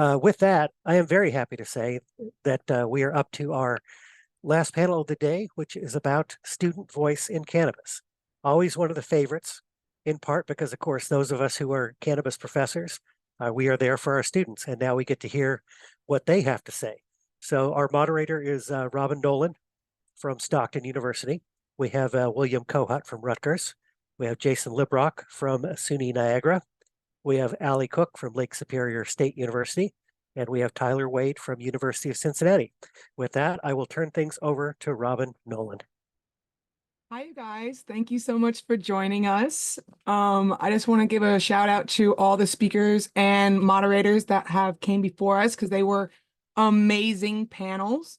With that, I am very happy to say that we are up to our last panel of the day, which is about student voice in cannabis. Always one of the favorites, in part because, of course, those of us who are cannabis professors, we are there for our students, and now we get to hear what they have to say. So our moderator is Robin Nolan from Stockton University. We have William Kohut from Rutgers. We have Jason Librock from SUNY Niagara. We have Allie Cook from Lake Superior State University, and we have Tyler Wade from University of Cincinnati. With that, I will turn things over to Robin Nolan. Hi, you guys. Thank you so much for joining us. I just want to give a shout out to all the speakers and moderators that have came before us because they were amazing panels.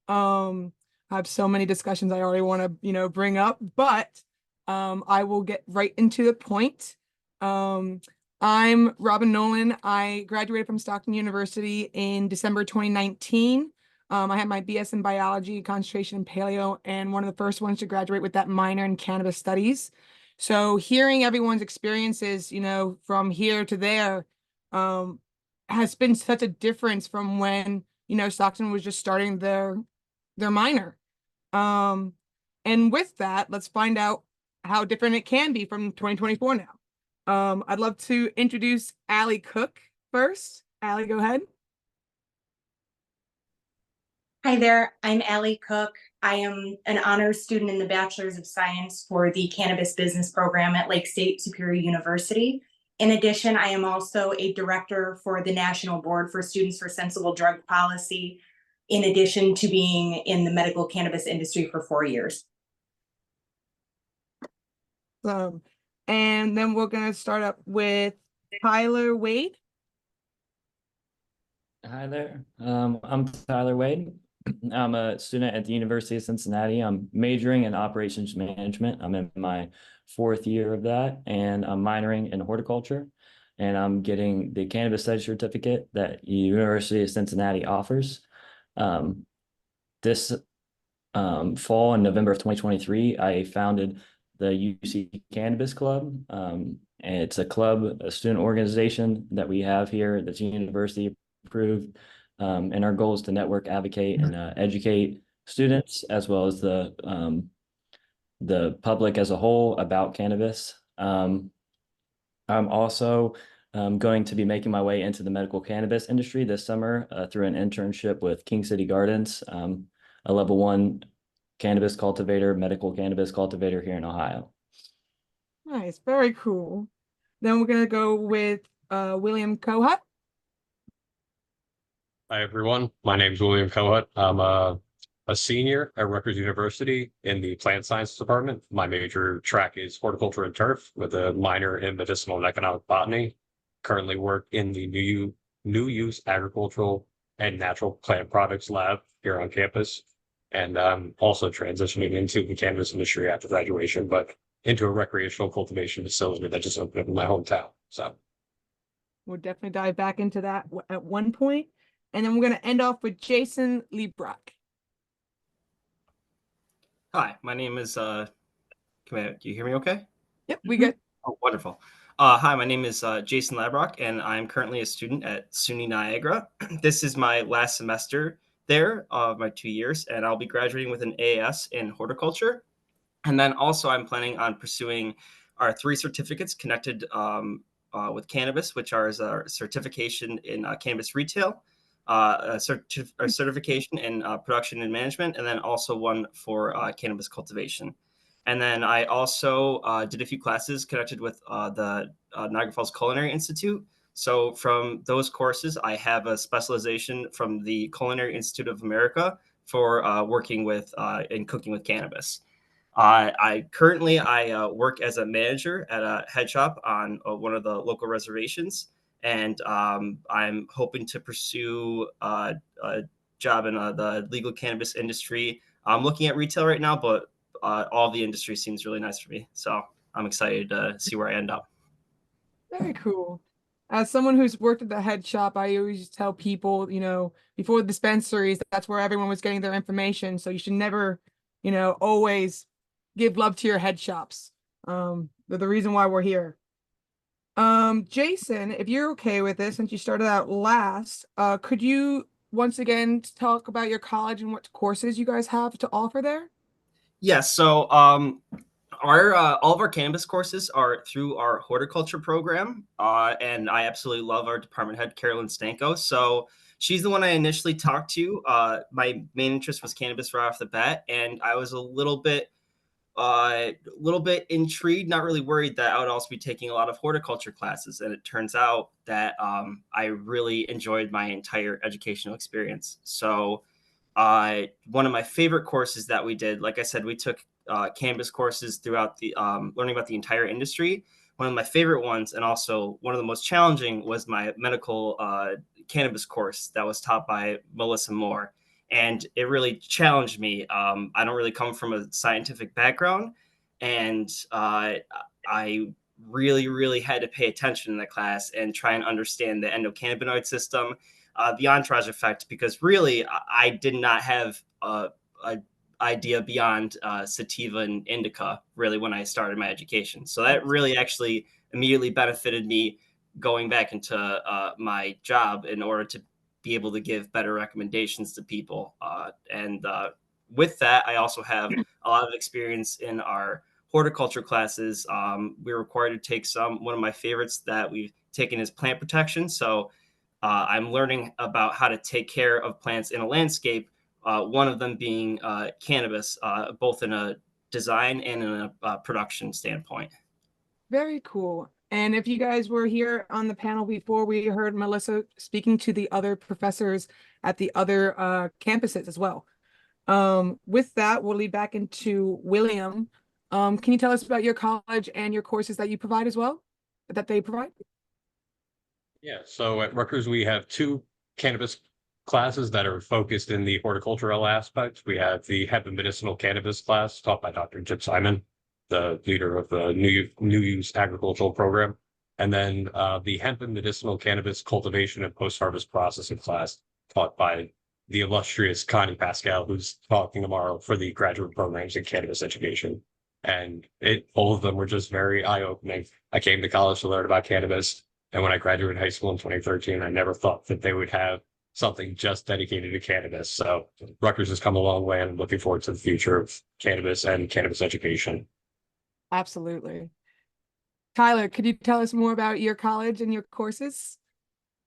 I have so many discussions I already want to, bring up, but I will get right into the point. I'm Robin Nolan. I graduated from Stockton University in December 2019. I had my BS in biology, concentration in paleo, and one of the first ones to graduate with that minor in cannabis studies. So hearing everyone's experiences, from here to there, has been such a difference from when, Stockton was just starting their minor. And with that, let's find out how different it can be from 2024 now. I'd love to introduce Allie Cook first. Allie, go ahead. Hi there, I'm Allie Cook. I am an honors student in the Bachelor's of Science for the Cannabis Business Program at Lake State Superior University. In addition, I am also a director for the National Board for Students for Sensible Drug Policy, in addition to being in the medical cannabis industry for 4 years. And then we're going to start up with Tyler Wade. Hi there. I'm Tyler Wade. I'm a student at the University of Cincinnati. I'm majoring in operations management. I'm in my 4th year of that, and I'm minoring in horticulture. And I'm getting the cannabis study certificate that the University of Cincinnati offers. This fall in November of 2023, I founded the UC Cannabis Club. And it's a club, a student organization that we have here that's university approved. And our goal is to network, advocate, and educate students as well as the public as a whole about cannabis. I'm also going to be making my way into the medical cannabis industry this summer through an internship with King City Gardens, a level 1 cannabis cultivator, medical cannabis cultivator here in Ohio. Nice, very cool. Then we're going to go with William Kohut. Hi, everyone. My name is William Kohut. I'm a senior at Rutgers University in the plant science department. My major track is horticulture and turf with a minor in medicinal and economic botany. Currently work in the new use agricultural and natural plant products lab here on campus. And I'm also transitioning into the cannabis industry after graduation, but into a recreational cultivation facility that just opened up in my hometown. So we'll definitely dive back into that at one point. And then we're going to end off with Jason Librock. Hi, my name is, do you hear me okay? Yep, we good. Oh, wonderful. Hi, my name is Jason Labrock, and I'm currently a student at SUNY Niagara. This is my last semester there of my 2 years, and I'll be graduating with an AAS in horticulture. And then also I'm planning on pursuing our 3 certificates connected with cannabis, which are our certification in cannabis retail, a certification in production and management, and then also one for cannabis cultivation. And then I also did a few classes connected with the Niagara Falls Culinary Institute. So from those courses, I have a specialization from the Culinary Institute of America for working with and cooking with cannabis. I currently work as a manager at a head shop on one of the local reservations. And I'm hoping to pursue a job in the legal cannabis industry. I'm looking at retail right now, but all the industry seems really nice for me. So I'm excited to see where I end up. Very cool. As someone who's worked at the head shop, I always tell people, before dispensaries, that's where everyone was getting their information. So you should never, always give love to your head shops. They're the reason why we're here. Jason, if you're okay with this, since you started out last, could you once again talk about your college and what courses you guys have to offer there? Yes. So our all of our cannabis courses are through our horticulture program, and I absolutely love our department head, Carolyn Stanko. So she's the one I initially talked to. My main interest was cannabis right off the bat, and I was a little bit intrigued, not really worried that I would also be taking a lot of horticulture classes. And it turns out that I really enjoyed my entire educational experience. So one of my favorite courses that we did, like I said, we took cannabis courses throughout the learning about the entire industry. One of my favorite ones, and also one of the most challenging, was my medical cannabis course that was taught by Melissa Moore. And it really challenged me. I don't really come from a scientific background, and I really had to pay attention in the class and try and understand the endocannabinoid system, the entourage effect, because really I did not have a idea beyond sativa and indica really when I started my education. So that really actually immediately benefited me going back into my job in order to be able to give better recommendations to people. And with that, I also have a lot of experience in our horticulture classes. We're required to take one of my favorites that we've taken is plant protection. So I'm learning about how to take care of plants in a landscape, one of them being cannabis, both in a design and in a production standpoint. Very cool. And if you guys were here on the panel before, we heard Melissa speaking to the other professors at the other campuses as well. With that, we'll lead back into William. Can you tell us about your college and your courses that you provide as well, that they provide? Yeah, so at Rutgers, we have two cannabis classes that are focused in the horticultural aspect. We have the hemp and medicinal cannabis class taught by Dr. Chip Simon, the leader of the new use agricultural program. And then the hemp and medicinal cannabis cultivation and post-harvest processing class taught by the illustrious Connie Pascal, who's talking tomorrow for the graduate programs in cannabis education. And all of them were just very eye-opening. I came to college to learn about cannabis. And when I graduated high school in 2013, I never thought that they would have something just dedicated to cannabis. So Rutgers has come a long way, and I'm looking forward to the future of cannabis and cannabis education. Absolutely. Tyler, could you tell us more about your college and your courses?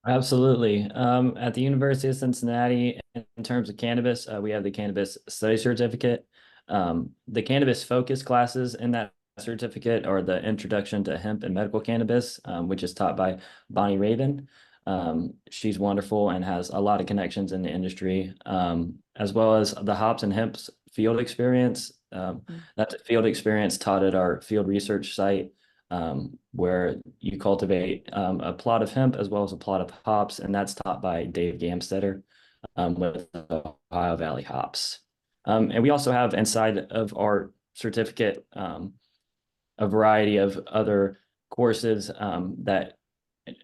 Absolutely. At the University of Cincinnati, in terms of cannabis, we have the Cannabis Study Certificate. The cannabis focus classes in that certificate are the Introduction to Hemp and Medical Cannabis, which is taught by Bonnie Raven. She's wonderful and has a lot of connections in the industry, as well as the hops and hemp field experience. That's a field experience taught at our field research site, where you cultivate a plot of hemp as well as a plot of hops, and that's taught by Dave Gamstetter with Ohio Valley Hops. And we also have inside of our certificate a variety of other courses that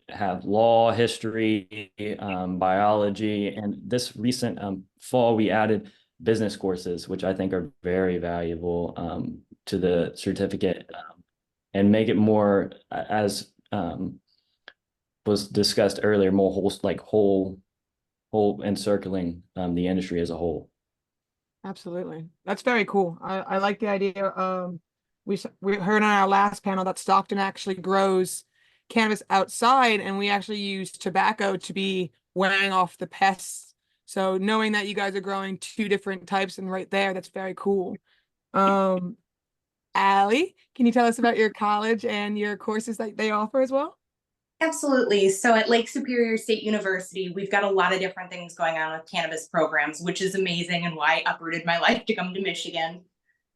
have law, history, biology, and this recent fall we added business courses, which I think are very valuable to the certificate, and make it more, as was discussed earlier, more whole encircling the industry as a whole. Absolutely. That's very cool. I like the idea. We heard on our last panel that Stockton actually grows cannabis outside, and we actually use tobacco to be weighing off the pests. So knowing that you guys are growing two different types and right there, that's very cool. Allie, can you tell us about your college and your courses that they offer as well? Absolutely. So at Lake Superior State University, we've got a lot of different things going on with cannabis programs, which is amazing and why I uprooted my life to come to Michigan.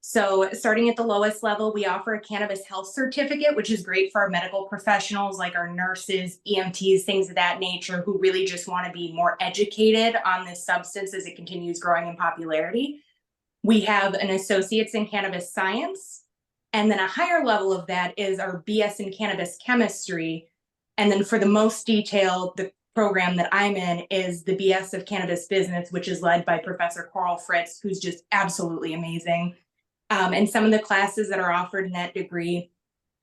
So starting at the lowest level, we offer a cannabis health certificate, which is great for our medical professionals like our nurses, EMTs, things of that nature, who really just want to be more educated on this substance as it continues growing in popularity. We have an associate's in cannabis science. And then a higher level of that is our BS in cannabis chemistry. And then for the most detailed, the program that I'm in is the BS of cannabis business, which is led by Professor Koral Brady, who's just absolutely amazing. And some of the classes that are offered in that degree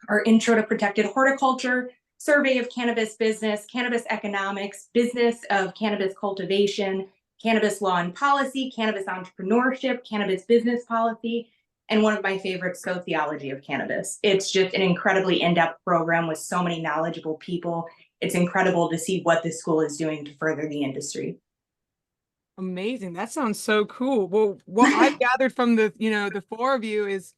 are Intro to Protected Horticulture, survey of cannabis business, cannabis economics, business of cannabis cultivation, cannabis law and policy, cannabis entrepreneurship, cannabis business policy, and one of my favorites, sociology of cannabis. It's just an incredibly in-depth program with so many knowledgeable people. It's incredible to see what this school is doing to further the industry. Amazing. That sounds so cool. Well, what I've gathered from the, the four of you is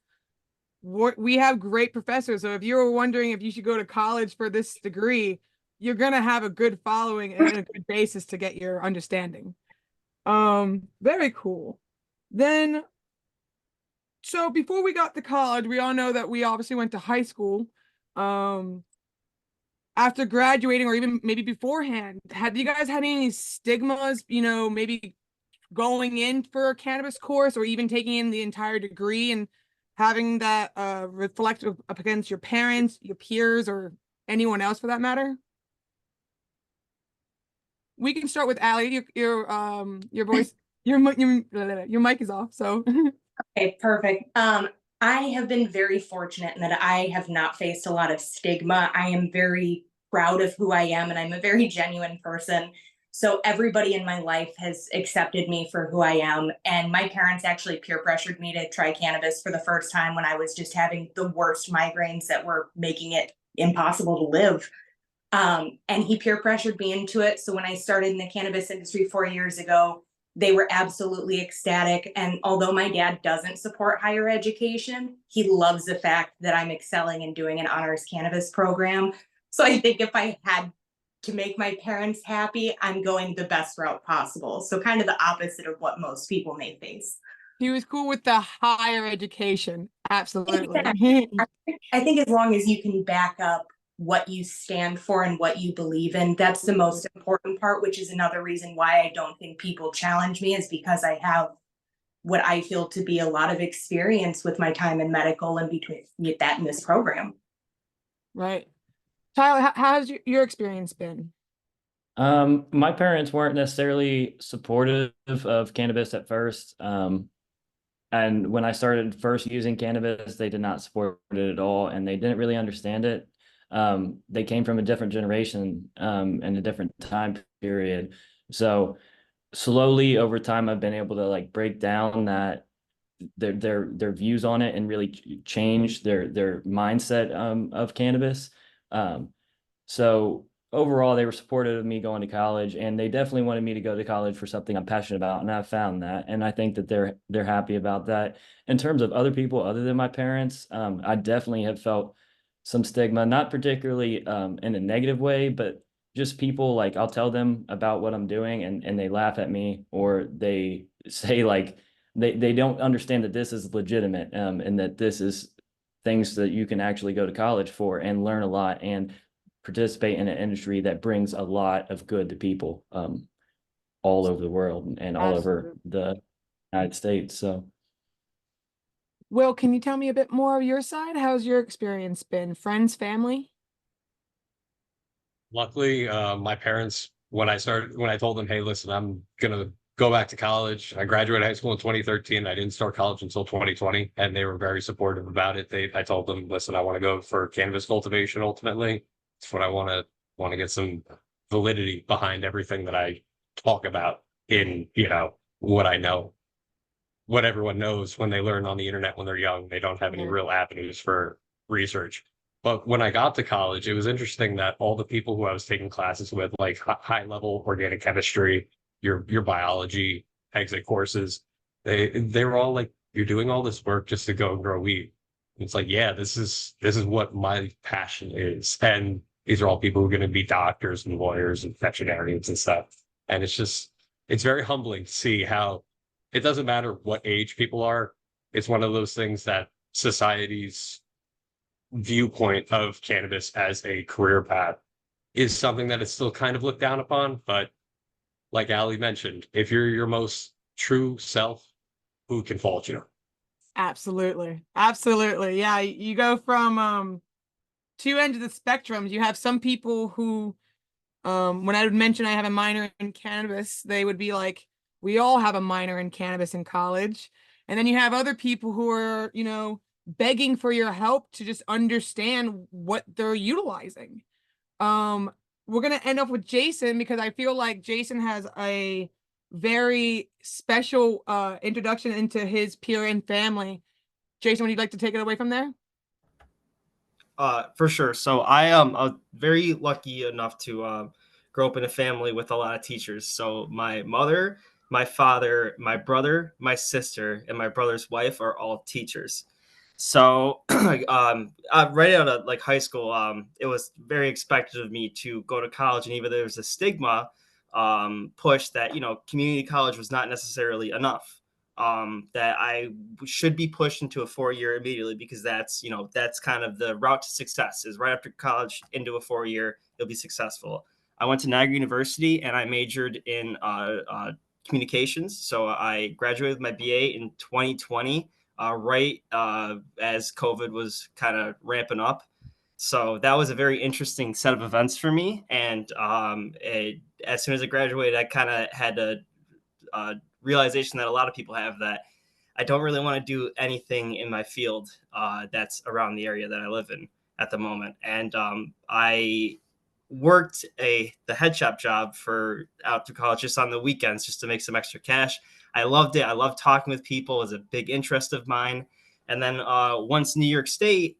we have great professors. So if you were wondering if you should go to college for this degree, you're going to have a good following and a good basis to get your understanding. Very cool. Then, so before we got to college, we all know that we obviously went to high school. After graduating, or even maybe beforehand, have you guys had any stigmas, maybe going in for a cannabis course or even taking in the entire degree and having that reflect up against your parents, your peers, or anyone else for that matter? We can start with Allie. Your voice, your mic is off. So okay, perfect. I have been very fortunate in that I have not faced a lot of stigma. I am very proud of who I am, and I'm a very genuine person. So everybody in my life has accepted me for who I am. And my parents actually peer pressured me to try cannabis for the first time when I was just having the worst migraines that were making it impossible to live. And he peer pressured me into it. So when I started in the cannabis industry 4 years ago, they were absolutely ecstatic. And although my dad doesn't support higher education, he loves the fact that I'm excelling and doing an honors cannabis program. So I think if I had to make my parents happy, I'm going the best route possible. So kind of the opposite of what most people may face. He was cool with the higher education. Absolutely. I think as long as you can back up what you stand for and what you believe in, that's the most important part, which is another reason why I don't think people challenge me, is because I have what I feel to be a lot of experience with my time in medical and between that and this program. Right. Tyler, how has your experience been? My parents weren't necessarily supportive of cannabis at first. And when I started first using cannabis, they did not support it at all, and they didn't really understand it. They came from a different generation and a different time period. So slowly over time, I've been able to like break down that their views on it and really change their mindset of cannabis. So overall, they were supportive of me going to college, and they definitely wanted me to go to college for something I'm passionate about, and I've found that, and I think that they're happy about that. In terms of other people other than my parents, I definitely have felt some stigma, not particularly in a negative way, but just people, like, I'll tell them about what I'm doing and they laugh at me, or they say like they don't understand that this is legitimate, and that this is things that you can actually go to college for and learn a lot and participate in an industry that brings a lot of good to people all over the world and all over the United States. So, Will, can you tell me a bit more of your side? How's your experience been? Friends, family? Luckily, my parents, when I told them, hey, listen, I'm gonna go back to college. I graduated high school in 2013. I didn't start college until 2020, and they were very supportive about it. I told them, listen, I want to go for cannabis cultivation ultimately. It's what I want to get some validity behind everything that I talk about in, what I know. What everyone knows when they learn on the internet when they're young, they don't have any real avenues for research. But when I got to college, it was interesting that all the people who I was taking classes with, like high level organic chemistry, your biology, exit courses, they were all like, you're doing all this work just to go and grow weed. And it's like, yeah, this is what my passion is. And these are all people who are going to be doctors and lawyers and veterinarians and stuff. And it's very humbling to see how it doesn't matter what age people are. It's one of those things that society's viewpoint of cannabis as a career path is something that is still kind of looked down upon. But like Ali mentioned, if you're your most true self, who can fault you? Absolutely. Absolutely. Yeah. You go from two ends of the spectrum. You have some people who, when I would mention I have a minor in cannabis, they would be like, we all have a minor in cannabis in college. And then you have other people who are, begging for your help to just understand what they're utilizing. We're gonna end off with Jason because I feel like Jason has a very special introduction into his peer and family. Jason, would you like to take it away from there? For sure. So I am very lucky enough to grow up in a family with a lot of teachers. So my mother, my father, my brother, my sister, and my brother's wife are all teachers. So right out of like high school, it was very expected of me to go to college, and even there was a stigma push that community college was not necessarily enough. That I should be pushed into a 4-year immediately because that's kind of the route to success is right after college into a 4-year, you'll be successful. I went to Niagara University and I majored in communications. So I graduated with my BA in 2020, right as COVID was kind of ramping up. So that was a very interesting set of events for me. And as soon as I graduated, I kind of had a realization that a lot of people have that I don't really want to do anything in my field that's around the area that I live in at the moment. And I worked the head shop job for out through college just on the weekends just to make some extra cash. I loved it. I loved talking with people. It was a big interest of mine. And then once New York State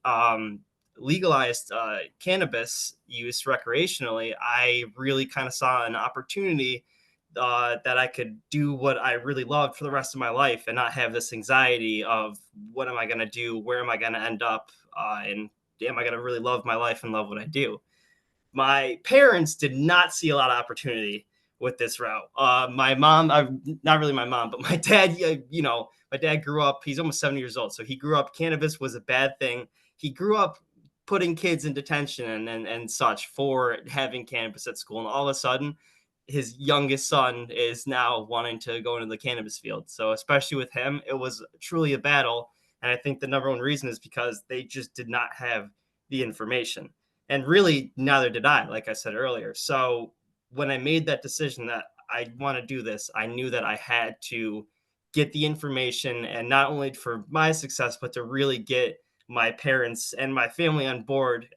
legalized cannabis use recreationally, I really kind of saw an opportunity that I could do what I really loved for the rest of my life and not have this anxiety of what am I going to do? Where am I going to end up? And am I going to really love my life and love what I do? My parents did not see a lot of opportunity with this route. My mom, not really my mom, but my dad, my dad grew up, he's almost 70 years old. So he grew up, cannabis was a bad thing. He grew up putting kids in detention and such for having cannabis at school. And all of a sudden, his youngest son is now wanting to go into the cannabis field. So especially with him, it was truly a battle. And I think the number one reason is because they just did not have the information. And really, neither did I, like I said earlier. So when I made that decision that I want to do this, I knew that I had to get the information, and not only for my success, but to really get my parents and my family on board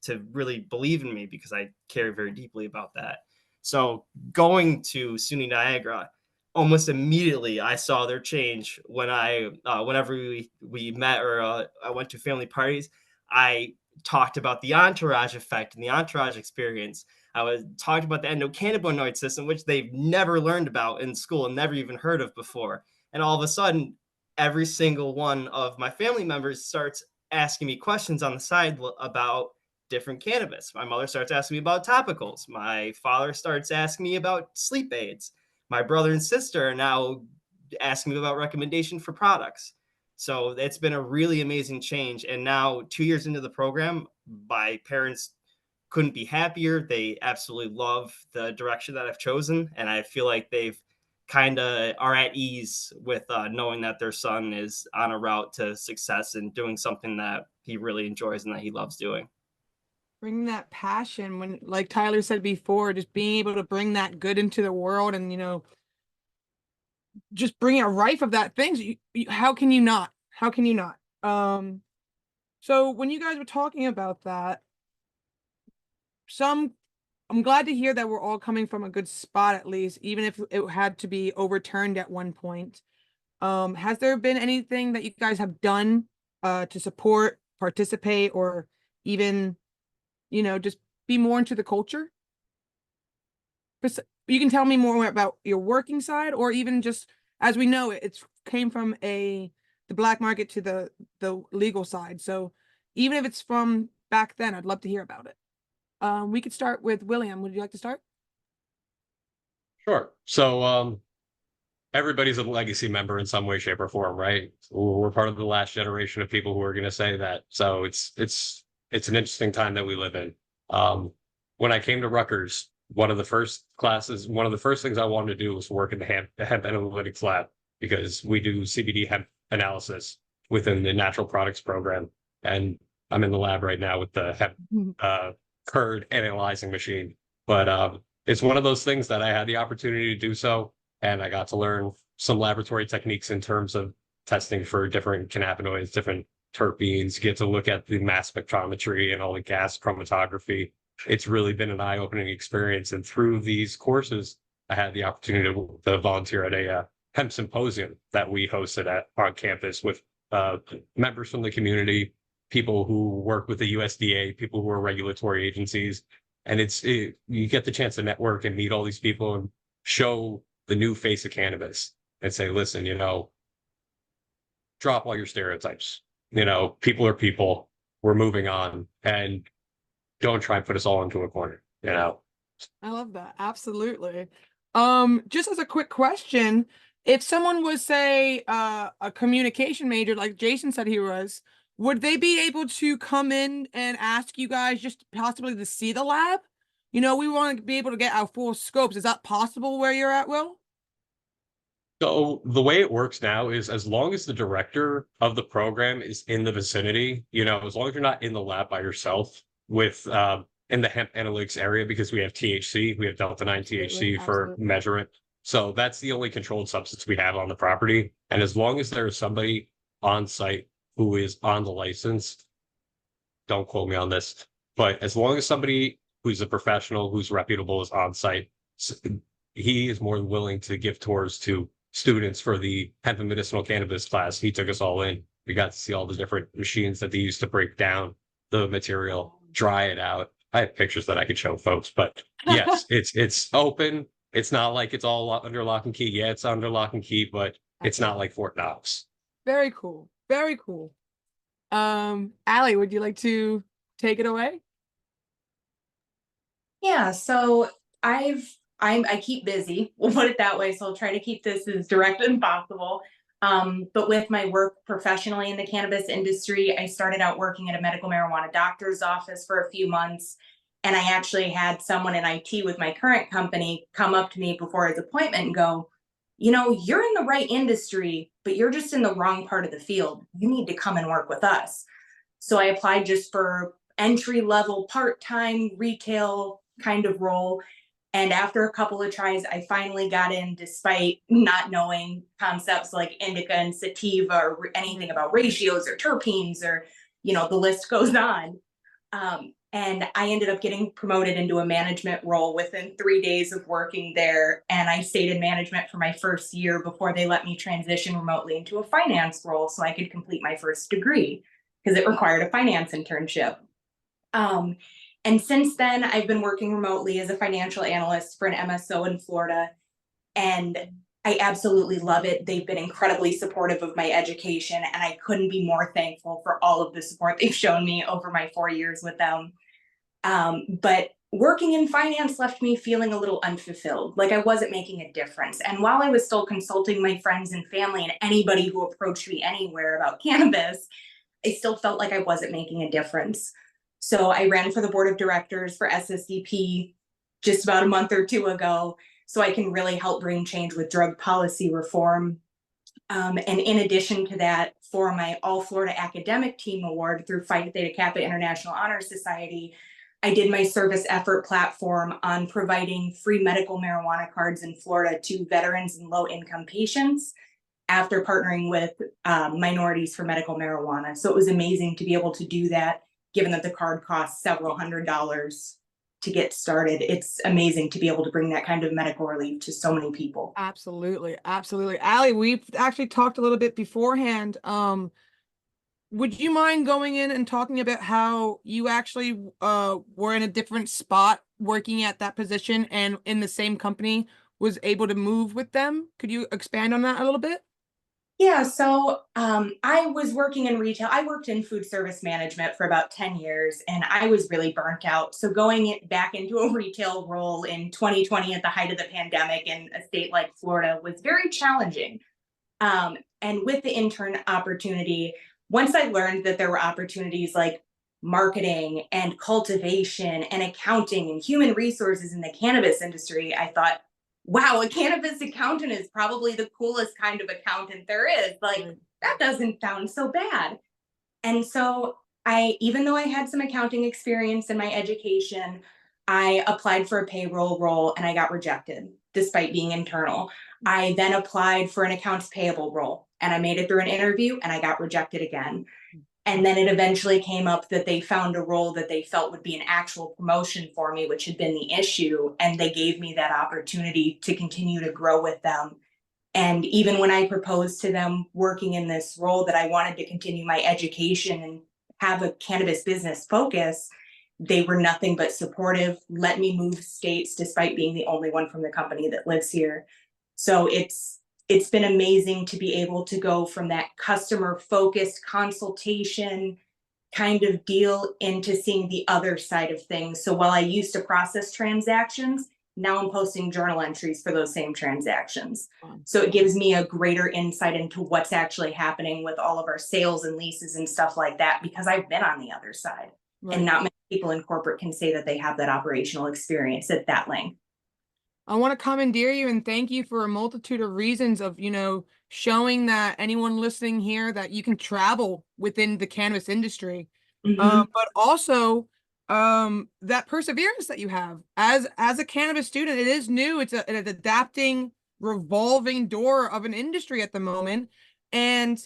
to really believe in me, because I care very deeply about that. So going to SUNY Niagara, almost immediately I saw their change when whenever we met or I went to family parties, I talked about the entourage effect and the entourage experience. I was talked about the endocannabinoid system, which they've never learned about in school and never even heard of before. And all of a sudden, every single one of my family members starts asking me questions on the side about different cannabis. My mother starts asking me about topicals. My father starts asking me about sleep aids. My brother and sister are now asking me about recommendation for products. So it's been a really amazing change. And now 2 years into the program, my parents couldn't be happier. They absolutely love the direction that I've chosen. And I feel like they've kind of are at ease with knowing that their son is on a route to success and doing something that he really enjoys and that he loves doing. Bring that passion when, like Tyler said before, just being able to bring that good into the world and, just bring a rife of that things. How can you not? How can you not? So when you guys were talking about that, I'm glad to hear that we're all coming from a good spot, at least, even if it had to be overturned at one point. Has there been anything that you guys have done to support, participate, or even, just be more into the culture? You can tell me more about your working side, or even just, as we know, it's came from the black market to the legal side. So even if it's from back then, I'd love to hear about it. We could start with William. Would you like to start? Sure. So everybody's a legacy member in some way, shape, or form, right? We're part of the last generation of people who are going to say that. So it's an interesting time that we live in. When I came to Rutgers, one of the first things I wanted to do was work in the hemp analytics lab, because we do CBD hemp analysis within the natural products program. And I'm in the lab right now with the hemp curd analyzing machine. But it's one of those things that I had the opportunity to do so. And I got to learn some laboratory techniques in terms of testing for different cannabinoids, different terpenes, get to look at the mass spectrometry and all the gas chromatography. it's really been an eye-opening experience. And through these courses, I had the opportunity to volunteer at a hemp symposium that we hosted on campus with members from the community, people who work with the USDA, people who are regulatory agencies. And you get the chance to network and meet all these people and show the new face of cannabis and say, listen, drop all your stereotypes. People are people. We're moving on, and don't try and put us all into a corner. I love that. Absolutely. Just as a quick question, if someone was, say, a communication major, like Jason said he was, would they be able to come in and ask you guys just possibly to see the lab? We want to be able to get our full scopes. Is that possible where you're at, Will? So the way it works now is, as long as the director of the program is in the vicinity, as long as you're not in the lab by yourself with in the hemp analytics area, because we have THC, we have Delta-9 THC for measurement. So that's the only controlled substance we have on the property. And as long as there's somebody on site who is on the license, don't quote me on this, but as long as somebody who's a professional, who's reputable, is on site, he is more than willing to give tours to students for the hemp and medicinal cannabis class. He took us all in. We got to see all the different machines that they use to break down the material, dry it out. I have pictures that I could show folks, but yes, it's open. It's not like it's all under lock and key. Yeah, it's under lock and key, but it's not like Fort Knox. Very cool. Very cool. Allie, would you like to take it away? Yeah, so I keep busy. We'll put it that way. So I'll try to keep this as direct as possible. But with my work professionally in the cannabis industry, I started out working at a medical marijuana doctor's office for a few months. And I actually had someone in IT with my current company come up to me before his appointment and go, you're in the right industry, but you're just in the wrong part of the field. You need to come and work with us. So I applied just for entry-level, part-time retail kind of role. And after a couple of tries, I finally got in, despite not knowing concepts like indica and sativa or anything about ratios or terpenes, or, the list goes on. And I ended up getting promoted into a management role within 3 days of working there. And I stayed in management for my first year before they let me transition remotely into a finance role so I could complete my first degree, because it required a finance internship. And since then, I've been working remotely as a financial analyst for an MSO in Florida, and I absolutely love it. They've been incredibly supportive of my education, and I couldn't be more thankful for all of the support they've shown me over my 4 years with them. But working in finance left me feeling a little unfulfilled, like I wasn't making a difference. And while I was still consulting my friends and family and anybody who approached me anywhere about cannabis, I still felt like I wasn't making a difference. So I ran for the board of directors for SSDP just about a month or two ago, so I can really help bring change with drug policy reform. And in addition to that, for my All Florida Academic Team Award through Phi Theta Kappa International Honor Society, I did my service effort platform on providing free medical marijuana cards in Florida to veterans and low-income patients after partnering with Minorities for Medical Marijuana. So it was amazing to be able to do that, given that the card costs several $100s to get started. It's amazing to be able to bring that kind of medical relief to so many people. Absolutely. Absolutely. Allie, we've actually talked a little bit beforehand. Would you mind going in and talking about how you actually were in a different spot working at that position and in the same company was able to move with them? Could you expand on that a little bit? Yeah, so I was working in retail. I worked in food service management for about 10 years, and I was really burnt out. So going back into a retail role in 2020 at the height of the pandemic in a state like Florida was very challenging. And with the intern opportunity, once I learned that there were opportunities like marketing and cultivation and accounting and human resources in the cannabis industry, I thought, wow, a cannabis accountant is probably the coolest kind of accountant there is. Like, that doesn't sound so bad. And so even though I had some accounting experience in my education, I applied for a payroll role and I got rejected despite being internal. I then applied for an accounts payable role and I made it through an interview and I got rejected again. And then it eventually came up that they found a role that they felt would be an actual promotion for me, which had been the issue. And they gave me that opportunity to continue to grow with them. And even when I proposed to them working in this role that I wanted to continue my education and have a cannabis business focus, they were nothing but supportive, let me move states despite being the only one from the company that lives here. So it's been amazing to be able to go from that customer focused consultation kind of deal into seeing the other side of things. So while I used to process transactions, now I'm posting journal entries for those same transactions. So it gives me a greater insight into what's actually happening with all of our sales and leases and stuff like that, because I've been on the other side. Right. And not many people in corporate can say that they have that operational experience at that length. I want to commandeer you and thank you for a multitude of reasons of, showing that anyone listening here that you can travel within the cannabis industry. But also that perseverance that you have as a cannabis student. It is new. It's an adapting, revolving door of an industry at the moment. And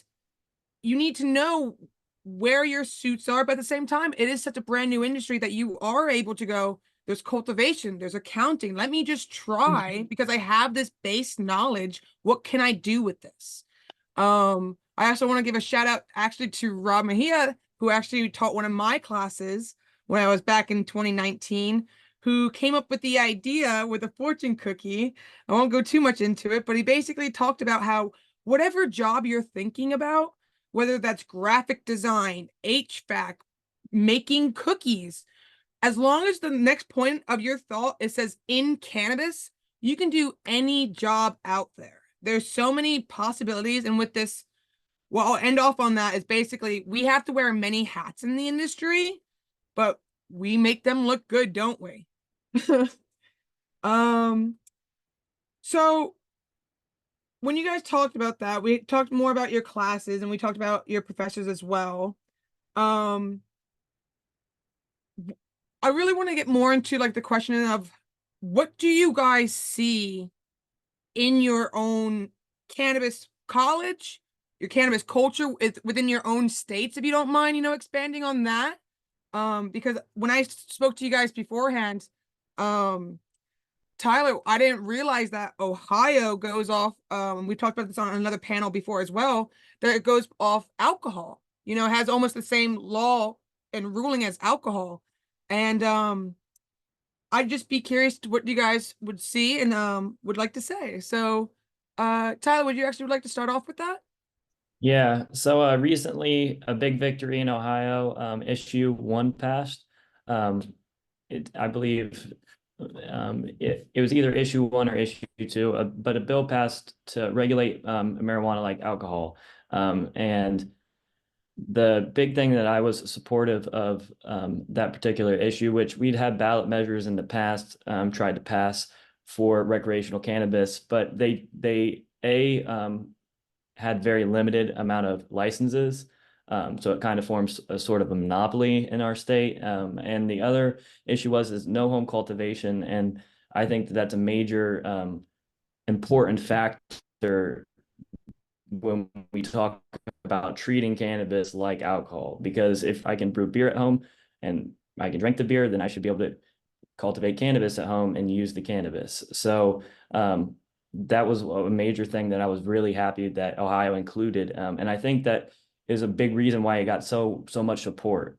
you need to know where your suits are, but at the same time, it is such a brand new industry that you are able to go, there's cultivation, there's accounting. Let me just try because I have this base knowledge. What can I do with this? I also want to give a shout out actually to Rob Meija, who actually taught one of my classes when I was back in 2019, who came up with the idea with a fortune cookie. I won't go too much into it, but he basically talked about how whatever job you're thinking about, whether that's graphic design, HVAC, making cookies, as long as the next point of your thought, it says in cannabis, you can do any job out there. There's so many possibilities. And with this, well, I'll end off on that is basically we have to wear many hats in the industry, but we make them look good, don't we? So when you guys talked about that, we talked more about your classes and we talked about your professors as well. I really want to get more into like the question of what do you guys see in your own cannabis college, your cannabis culture within your own states, if you don't mind, expanding on that. Because when I spoke to you guys beforehand, Tyler, I didn't realize that Ohio goes off, we talked about this on another panel before as well, that it goes off alcohol, it has almost the same law and ruling as alcohol. And I'd just be curious to what you guys would see and would like to say. So Tyler, would you actually like to start off with that? Yeah, so recently a big victory in Ohio, issue 1 passed. I believe it was either issue 1 or issue 2, but a bill passed to regulate marijuana like alcohol. And the big thing that I was supportive of that particular issue, which we'd had ballot measures in the past tried to pass for recreational cannabis, but they had very limited amount of licenses. So it kind of forms a sort of a monopoly in our state. And the other issue is no home cultivation. And I think that's a major important factor when we talk about treating cannabis like alcohol, because if I can brew beer at home and I can drink the beer, then I should be able to cultivate cannabis at home and use the cannabis. So that was a major thing that I was really happy that Ohio included. And I think that is a big reason why it got so much support.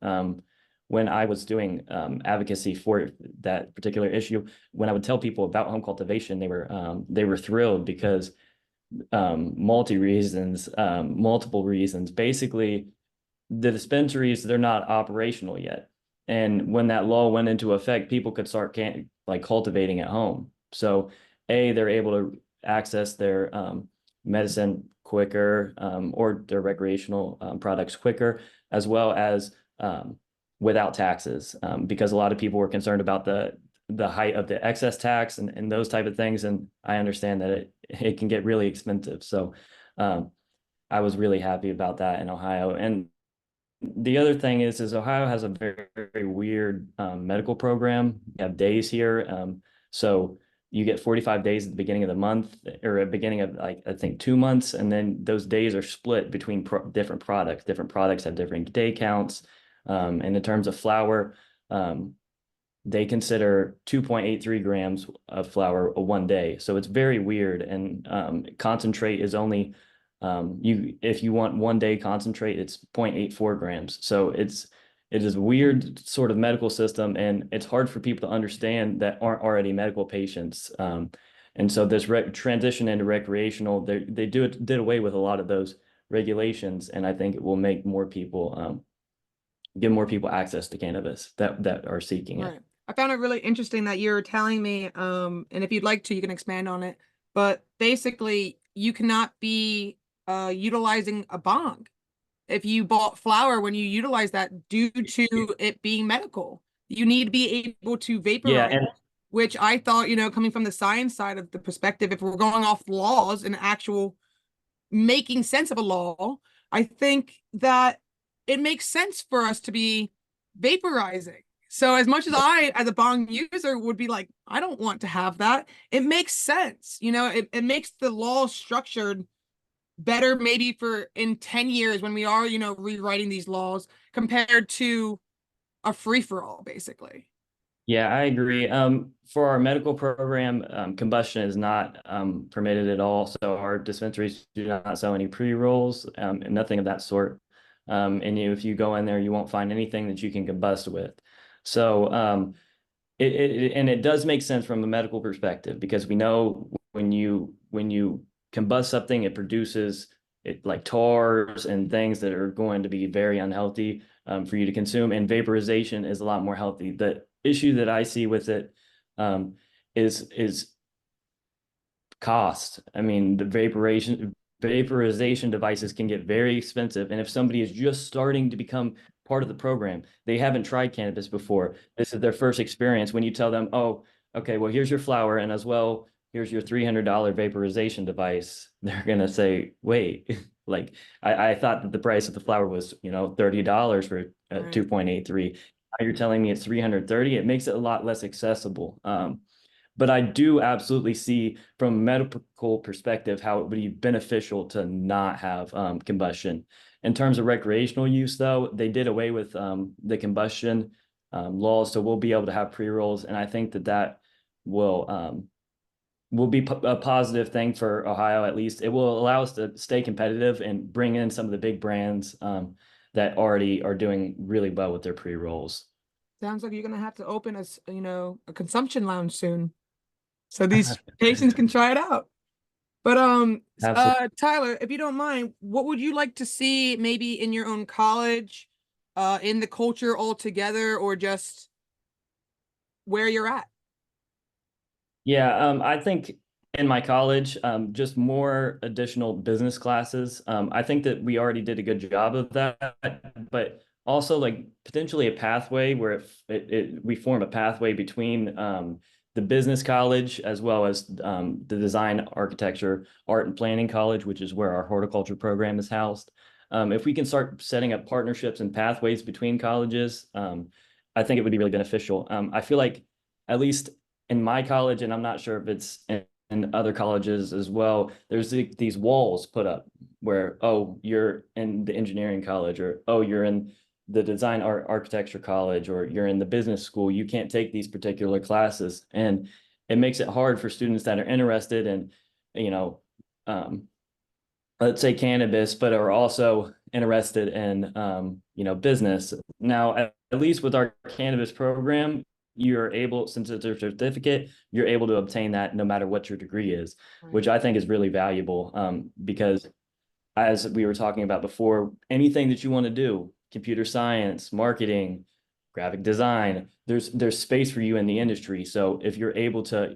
When I was doing advocacy for that particular issue, when I would tell people about home cultivation, they were thrilled because multiple reasons. Basically, the dispensaries, they're not operational yet. And when that law went into effect, people could start cultivating at home. So they're able to access their medicine quicker or their recreational products quicker, as well as without taxes, because a lot of people were concerned about the height of the excess tax and those type of things. And I understand that it can get really expensive. So I was really happy about that in Ohio. And the other thing is Ohio has a very, very weird medical program. We have days here. So you get 45 days at the beginning of the month, or at beginning of, like, I think 2 months. And then those days are split between different products. Different products have different day counts. And in terms of flour, they consider 2.83 grams of flour a 1 day. So it's very weird. And concentrate is only, if you want 1 day concentrate, it's 0.84 grams. So it is a weird sort of medical system, and it's hard for people to understand that aren't already medical patients. And so this transition into recreational, they did away with a lot of those regulations, and I think it will make more people give more people access to cannabis that are seeking it. Right. I found it really interesting that you're telling me, and if you'd like to, you can expand on it. But basically, you cannot be utilizing a bong if you bought flour when you utilize that due to it being medical. You need to be able to vaporize, Yeah, and which I thought, coming from the science side of the perspective, if we're going off laws and actual making sense of a law, I think that it makes sense for us to be vaporizing. So as much as I, as a bong user, would be like, I don't want to have that, it makes sense. It makes the law structured better, maybe for in 10 years when we are, rewriting these laws compared to a free-for-all, basically. yeah, I agree. For our medical program, combustion is not permitted at all. So our dispensaries do not sell any pre-rolls, and nothing of that sort. And if you go in there, you won't find anything that you can combust with. So it does make sense from a medical perspective, because we know when you combust something, it produces like tars and things that are going to be very unhealthy for you to consume. And vaporization is a lot more healthy. The issue that I see with it is cost. I mean, the vaporization devices can get very expensive. And if somebody is just starting to become part of the program, they haven't tried cannabis before, this is their first experience, when you tell them, oh, okay, well, here's your flower, and as well, here's your $300 vaporization device, they're going to say, wait, like, I thought that the price of the flower was, $30 for Right. 2.83. Now you're telling me it's 330. It makes it a lot less accessible. But I do absolutely see, from a medical perspective, how it would be beneficial to not have combustion. In terms of recreational use, though, they did away with the combustion laws, so we'll be able to have pre-rolls, and I think that will be a positive thing for Ohio. At least it will allow us to stay competitive and bring in some of the big brands that already are doing really well with their pre-rolls. Sounds like you're gonna have to open a consumption lounge soon, so these patients can try it out. But Absolutely. Tyler, if you don't mind, what would you like to see maybe in your own college, in the culture altogether, or just where you're at? Yeah, I think in my college, just more additional business classes. I think that we already did a good job of that, but also like potentially a pathway where we form a pathway between the business college as well as the design, architecture, art and planning college, which is where our horticulture program is housed. If we can start setting up partnerships and pathways between colleges, I think it would be really beneficial. I feel like, at least in my college, and I'm not sure if it's in other colleges as well, there's these walls put up where, oh, you're in the engineering college, or, oh, you're in the design architecture college, or you're in the business school, you can't take these particular classes. And it makes it hard for students that are interested in, let's say cannabis, but are also interested in, business. Now, at least with our cannabis program, you're able, since it's a certificate, you're able to obtain that no matter what your degree is, which I think is really valuable, because as we were talking about before, anything that you want to do, computer science, marketing, graphic design, there's space for you in the industry. So if you're able to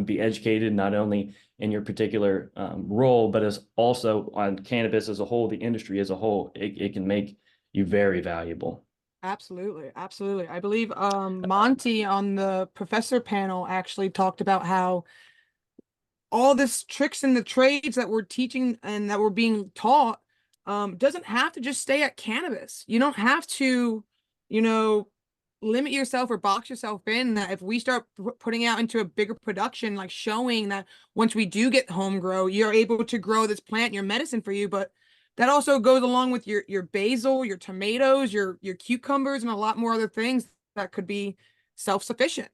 be educated not only in your particular role, but as also on cannabis as a whole, the industry as a whole, it can make you very valuable. Absolutely, absolutely. I believe Monty on the professor panel actually talked about how all this tricks in the trades that we're teaching and that we're being taught doesn't have to just stay at cannabis. You don't have to, limit yourself or box yourself in, that if we start putting out into a bigger production, like showing that once we do get home grow, you're able to grow this plant, your medicine for you, but that also goes along with your basil, your tomatoes, your cucumbers, and a lot more other things that could be self-sufficient.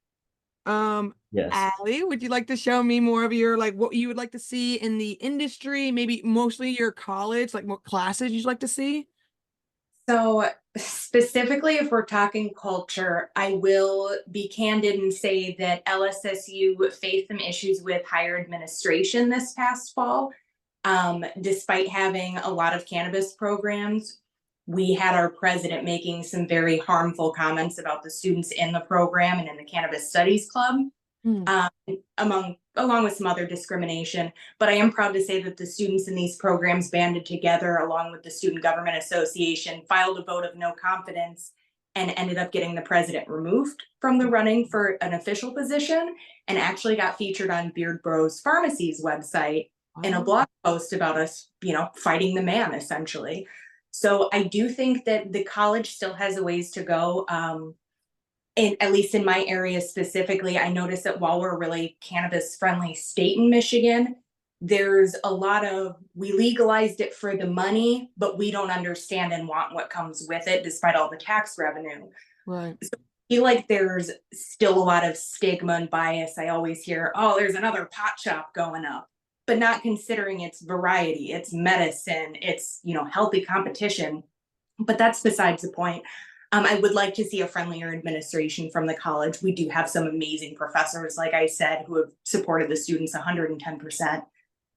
Yes. Allie, would you like to show me more of your, like, what you would like to see in the industry, maybe mostly your college, like what classes you'd like to see? So specifically, if we're talking culture, I will be candid and say that LSSU faced some issues with higher administration this past fall. Despite having a lot of cannabis programs, we had our president making some very harmful comments about the students in the program and in the Cannabis Studies Club, Hmm. along with some other discrimination. But I am proud to say that the students in these programs banded together, along with the Student Government Association, filed a vote of no confidence, and ended up getting the president removed from the running for an official position, and actually got featured on Beard Bros Pharmacy's website in a blog post about us, fighting the man, essentially. So I do think that the college still has a ways to go. And at least in my area specifically, I noticed that while we're a really cannabis friendly state in Michigan, there's a lot of, we legalized it for the money, but we don't understand and want what comes with it, despite all the tax revenue. Right. So I feel like there's still a lot of stigma and bias. I always hear, oh, there's another pot shop going up, but not considering its variety, its medicine, its, healthy competition. But that's besides the point. I would like to see a friendlier administration from the college. We do have some amazing professors, like I said, who have supported the students 110%,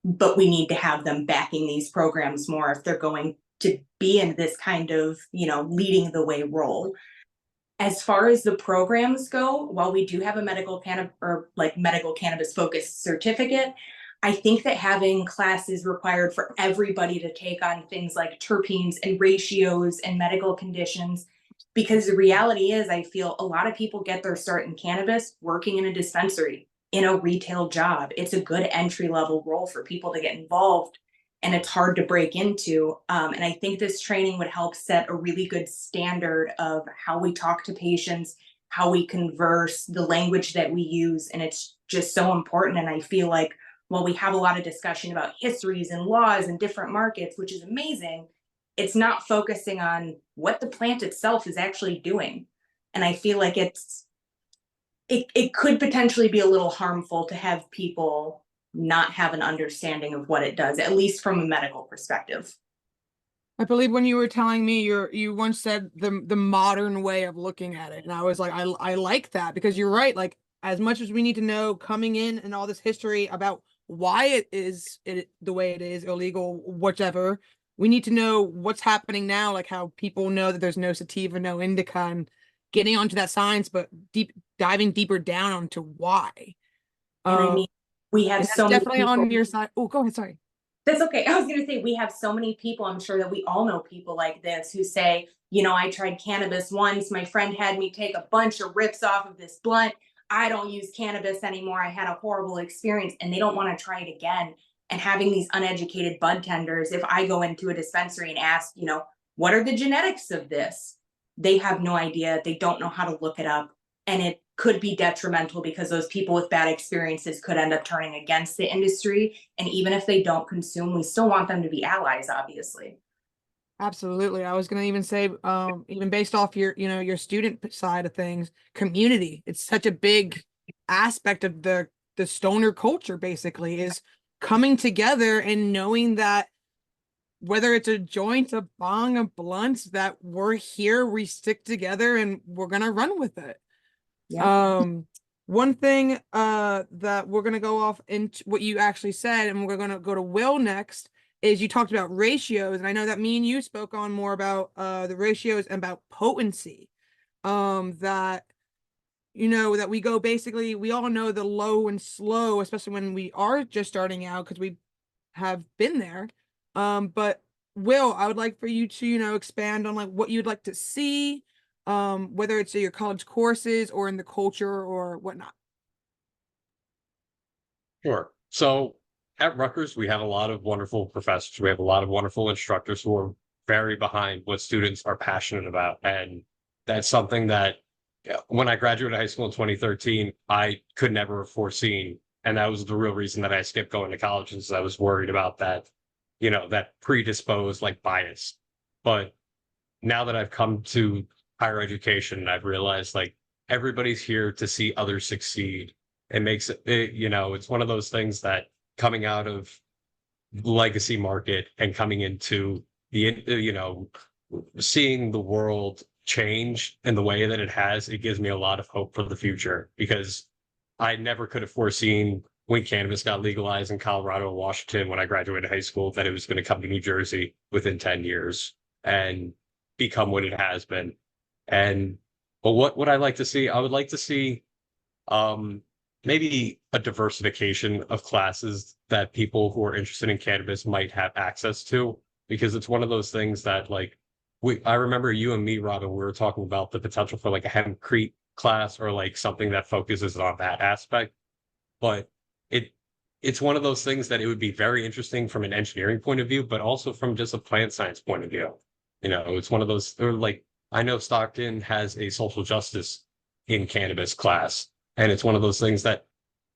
but we need to have them backing these programs more if they're going to be in this kind of, leading the way role. As far as the programs go, while we do have a medical cannabis focused certificate, I think that having classes required for everybody to take on things like terpenes and ratios and medical conditions, because the reality is, I feel a lot of people get their start in cannabis working in a dispensary, in a retail job. It's a good entry level role for people to get involved, and it's hard to break into. And I think this training would help set a really good standard of how we talk to patients, how we converse, the language that we use. And it's just so important. And I feel like while we have a lot of discussion about histories and laws and different markets, which is amazing, it's not focusing on what the plant itself is actually doing. And I feel like it could potentially be a little harmful to have people not have an understanding of what it does, at least from a medical perspective. I believe when you were telling me, you once said the modern way of looking at it, and I was like, I like that, because you're right. Like, as much as we need to know coming in and all this history about why it is the way it is, illegal, whatever, we need to know what's happening now, like how people know that there's no sativa, no indica, and getting onto that science, but diving deeper down onto why. And I mean, we have so many definitely people on your side. Oh, go ahead. Sorry. That's okay. I was going to say, we have so many people, I'm sure that we all know people like this who say, I tried cannabis once. My friend had me take a bunch of rips off of this blunt. I don't use cannabis anymore. I had a horrible experience, and they don't want to try it again. And having these uneducated bud tenders, if I go into a dispensary and ask, what are the genetics of this? They have no idea. They don't know how to look it up. And it could be detrimental, because those people with bad experiences could end up turning against the industry. And even if they don't consume, we still want them to be allies, obviously. Absolutely. I was going to even say, even based off your student side of things, community, it's such a big aspect of the stoner culture, basically, is coming together and knowing that whether it's a joint, a bong, a blunt, that we're here, we stick together and we're going to run with it. Yeah. One thing that we're going to go off into what you actually said, and we're going to go to Will next, is you talked about ratios. And I know that me and you spoke on more about the ratios and about potency. That we go, basically, we all know the low and slow, especially when we are just starting out, because we have been there. But Will, I would like for you to, expand on like what you'd like to see, whether it's in your college courses or in the culture or whatnot. Sure. So at Rutgers, we have a lot of wonderful professors. We have a lot of wonderful instructors who are very behind what students are passionate about. And that's something that when I graduated high school in 2013, I could never have foreseen, and that was the real reason that I skipped going to college, is I was worried about that, that predisposed like bias. But now that I've come to higher education, I've realized like everybody's here to see others succeed. It makes it's one of those things that coming out of legacy market and coming into the, seeing the world change in the way that it has, it gives me a lot of hope for the future, because I never could have foreseen when cannabis got legalized in Colorado and Washington when I graduated high school that it was going to come to New Jersey within 10 years and become what it has been. And but what would I like to see? I would like to see maybe a diversification of classes that people who are interested in cannabis might have access to, because it's one of those things that like I remember you and me, Robin, we were talking about the potential for like a hempcrete class or like something that focuses on that aspect. But it's one of those things that it would be very interesting from an engineering point of view, but also from just a plant science point of view. It's one of those, or like I know Stockton has a social justice in cannabis class, and it's one of those things that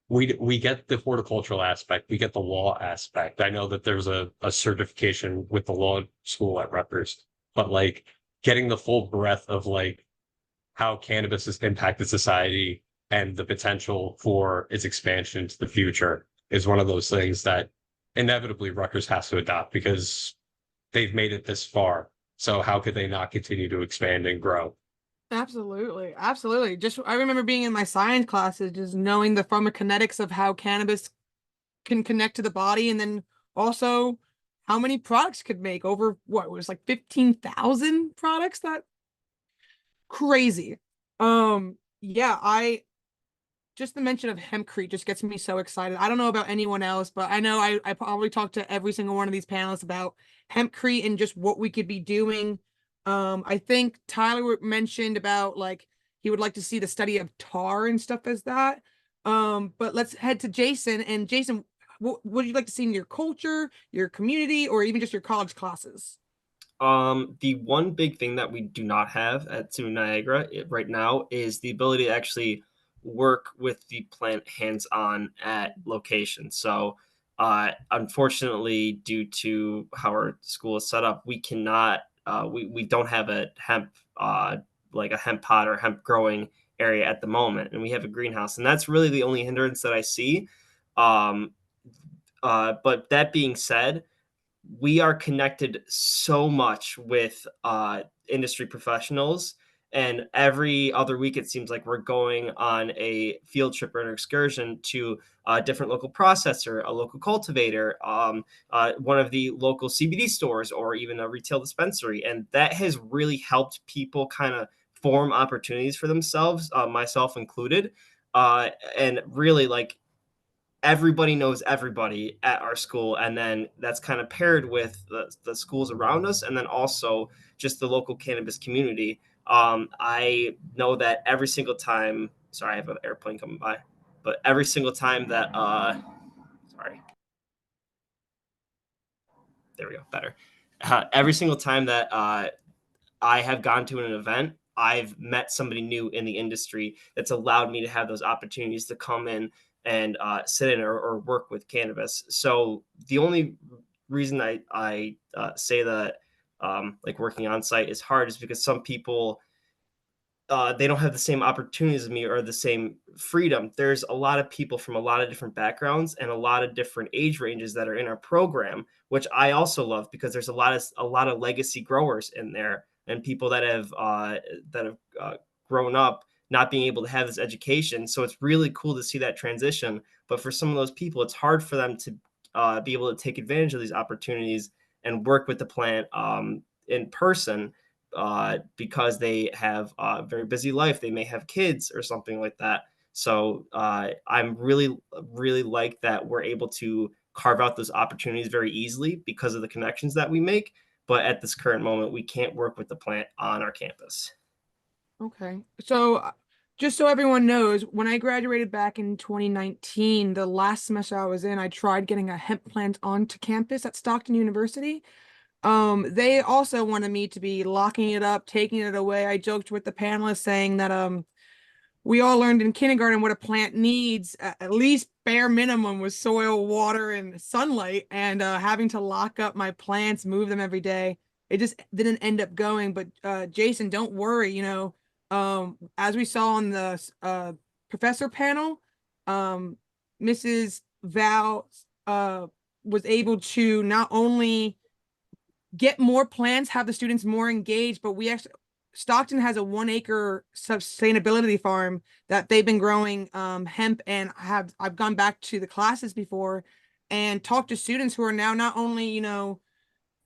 we get the horticultural aspect, we get the law aspect. I know that there's a certification with the law school at Rutgers, but like getting the full breadth of like how cannabis has impacted society and the potential for its expansion into the future is one of those things that inevitably Rutgers has to adopt, because they've made it this far. So how could they not continue to expand and grow? Absolutely. Absolutely. Just, I remember being in my science classes, just knowing the pharmacokinetics of how cannabis can connect to the body. And then also how many products could make over what it was like 15,000 products. That crazy. Yeah, just the mention of hempcrete just gets me so excited. I don't know about anyone else, but I know I probably talked to every single one of these panelists about hempcrete and just what we could be doing. I think Tyler mentioned about like he would like to see the study of tar and stuff as that. But let's head to Jason. And Jason, what would you like to see in your culture, your community, or even just your college classes? The one big thing that we do not have at SUNY Niagara right now is the ability to actually work with the plant hands-on at location. So, unfortunately, due to how our school is set up, we cannot. We don't have a hemp like a hemp pot or hemp growing area at the moment, and we have a greenhouse, and that's really the only hindrance that I see. Um, but that being said, we are connected so much with industry professionals, and every other week it seems like we're going on a field trip or an excursion to a different local processor, a local cultivator, one of the local CBD stores, or even a retail dispensary. And that has really helped people kind of form opportunities for themselves, myself included. And really, like, everybody knows everybody at our school, and then that's kind of paired with the schools around us, and then also just the local cannabis community. I know that every single time, sorry, I have an airplane coming by, but every single time that sorry, there we go, better. Every single time that I have gone to an event, I've met somebody new in the industry that's allowed me to have those opportunities to come in and sit in or work with cannabis. So the only reason I say that like working on site is hard is because some people they don't have the same opportunities as me or the same freedom. There's a lot of people from a lot of different backgrounds and a lot of different age ranges that are in our program, which I also love, because there's a lot of legacy growers in there, and people that have grown up not being able to have this education. So it's really cool to see that transition. But for some of those people, it's hard for them to be able to take advantage of these opportunities and work with the plant in person, because they have a very busy life. They may have kids or something like that. So I'm really like that we're able to carve out those opportunities very easily because of the connections that we make. But at this current moment, we can't work with the plant on our campus. Okay. So just so everyone knows, when I graduated back in 2019, the last semester I was in, I tried getting a hemp plant onto campus at Stockton University. They also wanted me to be locking it up, taking it away. I joked with the panelists saying that we all learned in kindergarten what a plant needs, at least bare minimum, was soil, water, and sunlight. And having to lock up my plants, move them every day, it just didn't end up going. But Jason, don't worry. As we saw on the professor panel, Mrs. Val was able to not only get more plants, have the students more engaged, but we actually, Stockton has a 1-acre sustainability farm that they've been growing hemp, and I've gone back to the classes before and talked to students who are now not only,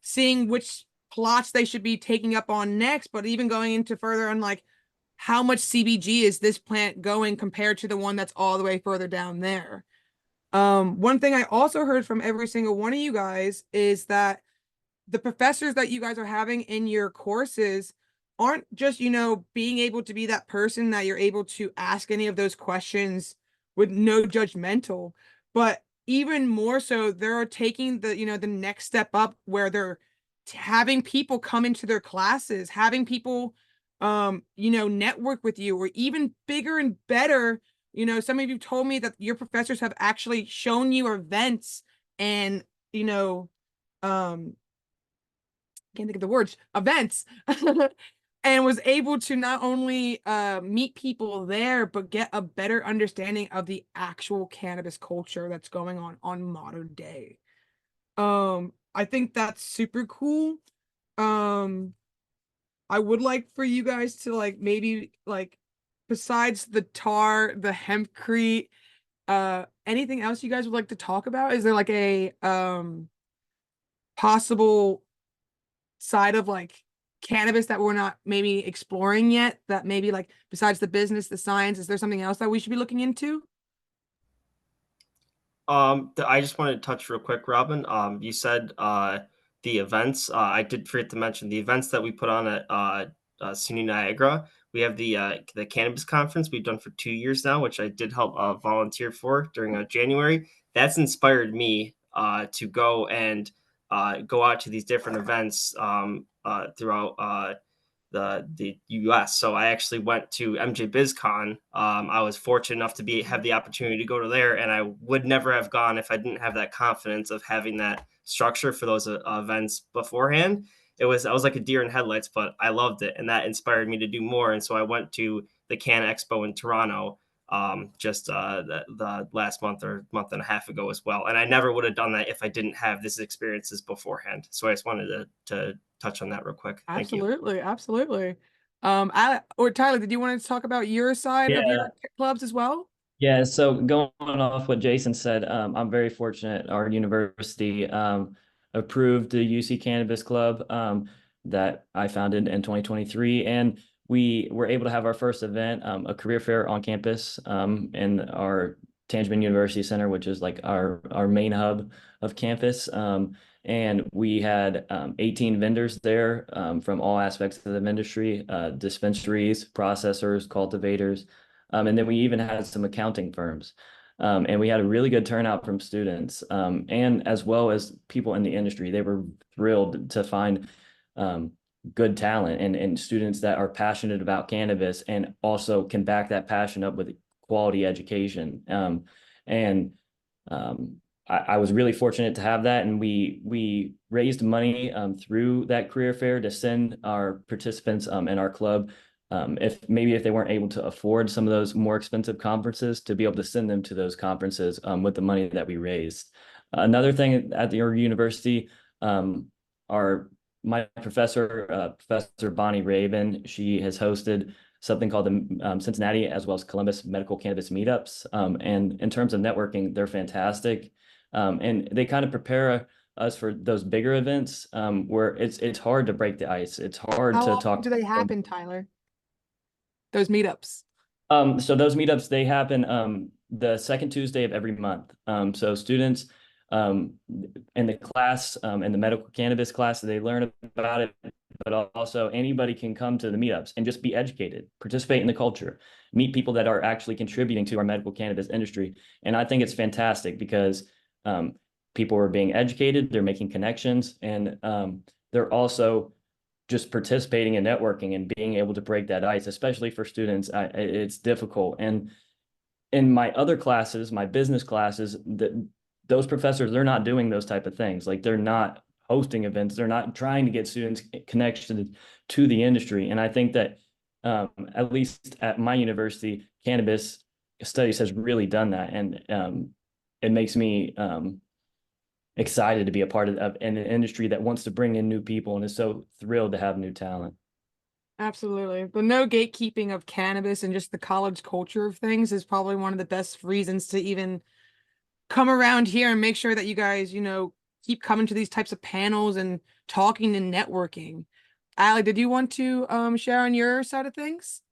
seeing which plots they should be taking up on next, but even going into further on like how much CBG is this plant going compared to the one that's all the way further down there. One thing I also heard from every single one of you guys is that the professors that you guys are having in your courses aren't just, being able to be that person that you're able to ask any of those questions with no judgmental, but even more so, they're taking the, the next step up where they're having people come into their classes, having people, network with you, or even bigger and better. Some of you told me that your professors have actually shown you events and, can't think of the words, events, and was able to not only meet people there, but get a better understanding of the actual cannabis culture that's going on modern day. I think that's super cool. I would like for you guys to maybe besides the tar, the hempcrete, anything else you guys would like to talk about? Is there a possible side of cannabis that we're not maybe exploring yet, that maybe besides the business, the science, is there something else that we should be looking into? I just wanted to touch real quick, Robin. You said the events. I did forget to mention the events that we put on at SUNY Niagara. We have the cannabis conference we've done for 2 years now, which I did help volunteer for during January. That's inspired me to go and go out to these different events throughout the US. So I actually went to MJ BizCon. I was fortunate enough to have the opportunity to go to there, and I would never have gone if I didn't have that confidence of having that structure for those events beforehand. I was like a deer in headlights, but I loved it, and that inspired me to do more. And so I went to the Canna Expo in Toronto just the last month or month and a half ago as well. And I never would have done that if I didn't have these experiences beforehand. So I just wanted to touch on that real quick. Thank you. Absolutely. Or Tyler, did you want to talk about your side of your clubs as well? Yeah, so going off what Jason said, I'm very fortunate. Our university approved the UC Cannabis Club that I founded in 2023, and we were able to have our first event, a career fair on campus in our Tangiman University Center, which is our main hub of campus. And we had 18 vendors there from all aspects of the industry, dispensaries, processors, cultivators. And then we even had some accounting firms. And we had a really good turnout from students and as well as people in the industry. They were thrilled to find good talent and students that are passionate about cannabis and also can back that passion up with quality education. I was really fortunate to have that, and we raised money through that career fair to send our participants in our club, if they weren't able to afford some of those more expensive conferences, to be able to send them to those conferences with the money that we raised. Another thing at your university, my professor, Professor Bonnie Raven, she has hosted something called the Cincinnati as well as Columbus Medical Cannabis Meetups. And in terms of networking, they're fantastic. And they kind of prepare us for those bigger events where it's hard to break the ice. It's hard How to often talk. do they happen, Tyler? Those meetups? So those meetups, they happen the second Tuesday of every month. So students in the class, in the medical cannabis class, they learn about it, but also anybody can come to the meetups and just be educated, participate in the culture, meet people that are actually contributing to our medical cannabis industry. And I think it's fantastic because people are being educated, they're making connections, and they're also just participating and networking and being able to break that ice, especially for students, it's difficult. And in my other classes, my business classes, those professors, they're not doing those type of things. Like, they're not hosting events. They're not trying to get students connected to the industry. And I think that at least at my university, cannabis studies has really done that. And it makes me excited to be a part of an industry that wants to bring in new people and is so thrilled to have new talent. Absolutely. The no gatekeeping of cannabis and just the college culture of things is probably one of the best reasons to even come around here and make sure that you guys, keep coming to these types of panels and talking and networking. Allie, did you want to share on your side of things?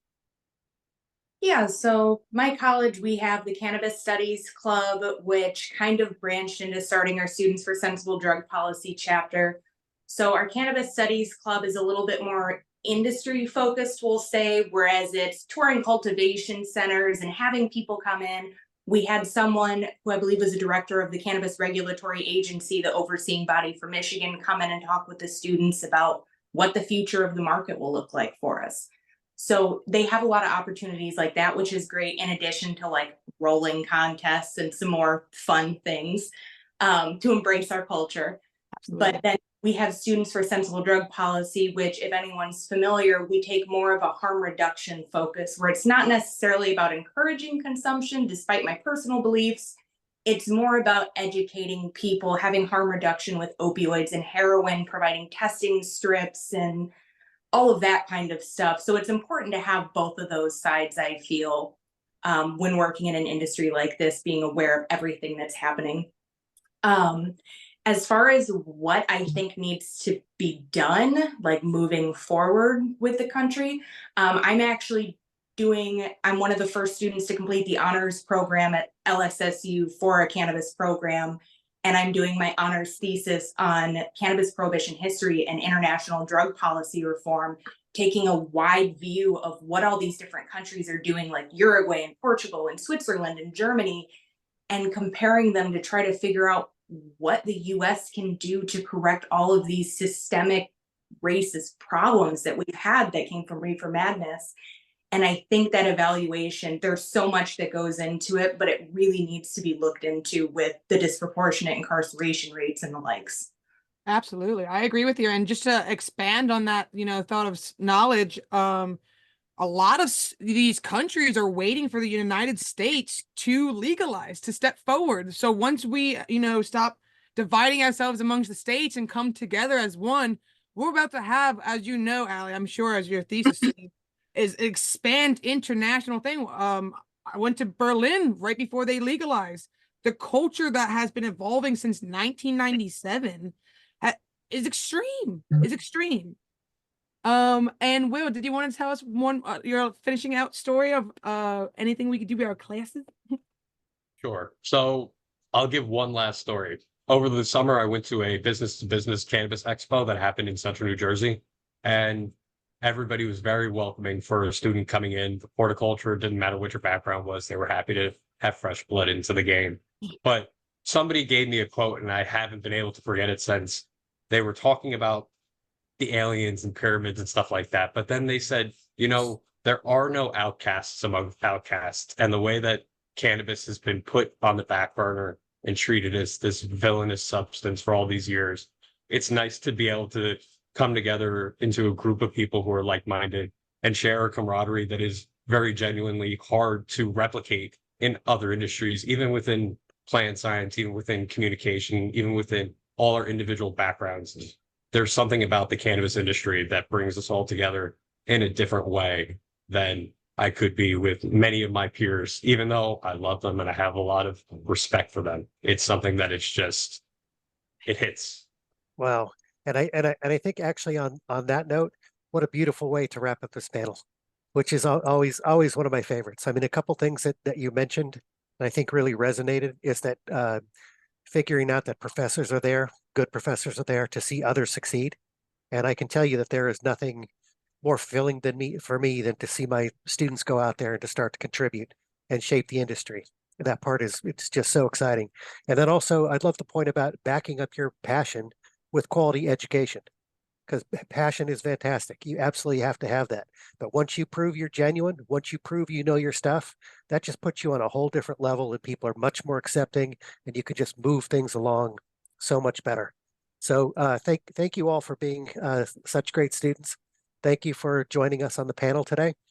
Yeah, so my college, we have the Cannabis Studies Club, which kind of branched into starting our Students for Sensible Drug Policy chapter. So our Cannabis Studies Club is a little bit more industry focused, we'll say, whereas it's touring cultivation centers and having people come in. We had someone who I believe was a director of the Cannabis Regulatory Agency, the overseeing body for Michigan, come in and talk with the students about what the future of the market will look like for us. So they have a lot of opportunities like that, which is great, in addition to like rolling contests and some more fun things to embrace our culture. Absolutely. But then we have Students for Sensible Drug Policy, which, if anyone's familiar, we take more of a harm reduction focus, where it's not necessarily about encouraging consumption, despite my personal beliefs. It's more about educating people, having harm reduction with opioids and heroin, providing testing strips and all of that kind of stuff. So it's important to have both of those sides, I feel, when working in an industry like this, being aware of everything that's happening. As far as what I think needs to be done, like moving forward with the country, I'm one of the first students to complete the honors program at LSSU for a cannabis program. And I'm doing my honors thesis on cannabis prohibition history and international drug policy reform, taking a wide view of what all these different countries are doing, like Uruguay and Portugal and Switzerland and Germany, and comparing them to try to figure out what the US can do to correct all of these systemic racist problems that we've had that came from reefer madness. And I think that evaluation, there's so much that goes into it, but it really needs to be looked into with the disproportionate incarceration rates and the likes. Absolutely. I agree with you. And just to expand on that, thought of knowledge, a lot of these countries are waiting for the United States to legalize, to step forward. So once we, stop dividing ourselves amongst the states and come together as one, we're about to have, as you know, Allie, I'm sure as your thesis is expand international thing. I went to Berlin right before they legalized. The culture that has been evolving since 1997 is extreme. Is extreme. And Will, did you want to tell us your finishing out story of anything we could do with our classes? Sure. So I'll give one last story. Over the summer, I went to a business-to-business cannabis expo that happened in Central New Jersey, and everybody was very welcoming for a student coming in. The horticulture, didn't matter what your background was, they were happy to have fresh blood into the game. But somebody gave me a quote, and I haven't been able to forget it since. They were talking about the aliens and pyramids and stuff like that. But then they said, there are no outcasts among outcasts. And the way that cannabis has been put on the back burner and treated as this villainous substance for all these years, it's nice to be able to come together into a group of people who are like-minded and share a camaraderie that is very genuinely hard to replicate in other industries, even within plant science, even within communication, even within all our individual backgrounds. There's something about the cannabis industry that brings us all together in a different way than I could be with many of my peers, even though I love them and I have a lot of respect for them. It's something that it hits. Wow. And I think actually on that note, what a beautiful way to wrap up this panel, which is always one of my favorites. I mean, a couple things that you mentioned that I think really resonated is that figuring out that professors are there, good professors are there to see others succeed. And I can tell you that there is nothing more fulfilling for me than to see my students go out there and to start to contribute and shape the industry. That part it's just so exciting. And then also I'd love to point about backing up your passion with quality education. because passion is fantastic. You absolutely have to have that. But once you prove you're genuine, once you prove you know your stuff, that just puts you on a whole different level, and people are much more accepting, and you can just move things along so much better. So thank you all for being such great students. Thank you for joining us on the panel today.